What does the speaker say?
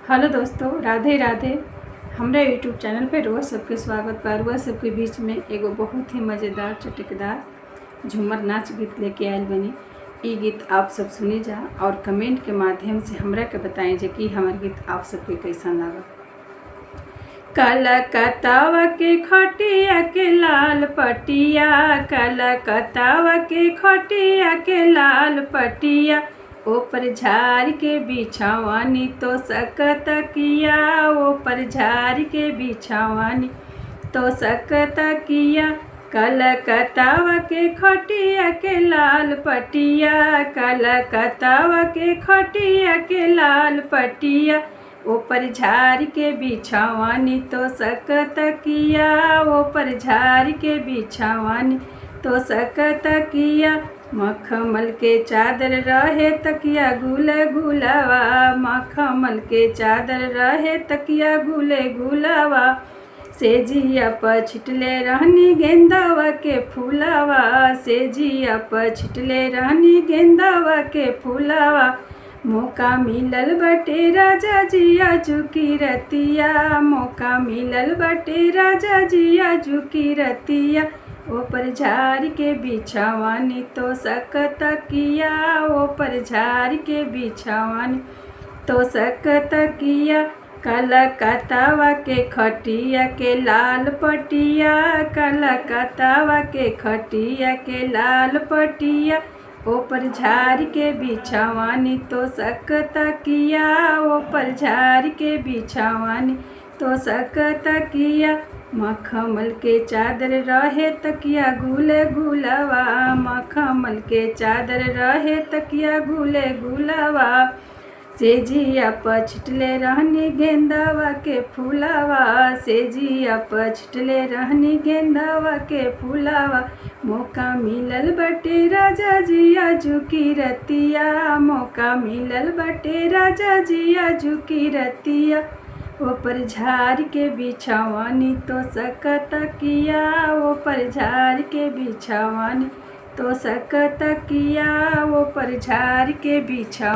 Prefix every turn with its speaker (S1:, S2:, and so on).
S1: Hello दोस्तों, राधे राधे। हमरा YouTube channel पे रोज सबके स्वागत बा। रोज सबके बीच में एगो बहुत ही मज़ेदार चटकदार झूमर नाच गीत लेके आयल बनी। ई गीत आप सब सुनी जा और कमेंट के माध्यम से हमरा के बताएं जे कि हमार गीत आप सबके कैसा लगा। कलकत्तावा के खटिया के लाल पटिया, कलकत्तावा के खटिया के लाल पटिया, ऊपर झाड़ के बिछावानी तो सकत किया, ऊपर झाड़ के बिछावानी तो सकत किया। कलकत्तावा के खटिया के लाल पटिया, कलकत्तावा के खटिया के लाल पटिया, ऊपर झाड़ के बिछावानी तो सकत किया, ऊपर झाड़ के बिछावानी तो सकत किया। मखमल के चादर रहे तकिया गुले गुलावा, मखमल के चादर रहे तकिया गुले गुलावा, सेजिया पर छिटले रहनी गेंदावा के फूलावा, सेजिया पर छिटले रहनी गेंदावा के फूलावा। मौका मिलल बटे राजा जिया झुकी रतिया, मौका मिलल बटे राजा जिया झुकी रतिया, ऊपर झाड़ के बिछावानी तो सकत किया, ऊपर झाड़ के बिछावानी तो सकत किया। कलकत्तावा के खटिया के लाल पटिया, कलकत्तावा के खटिया के लाल पटिया, ऊपर झाड़ के बिछावानी तो सकत किया, ऊपर झाड़ के बिछावानी तो सकत किया। मखमल के चादर रहे तकिया गुले गुलावा, मखमल के चादर रहे तकिया गुले गुलावा, सेजिया पर छिटले रहनी गेंदावा के फूलावा, सेजिया पर छिटले रहनी गेंदावा के फूलावा। मौका मिलल बटे राजा जिया झुकी रतिया, मौका मिलल बटे राजा जिया झुकी रतिया, ऊपर झाड़ के बिछावानी तो सकत किया, ऊपर झाड़ के बिछावानी तो सकत किया, ऊपर झाड़ के बिछा।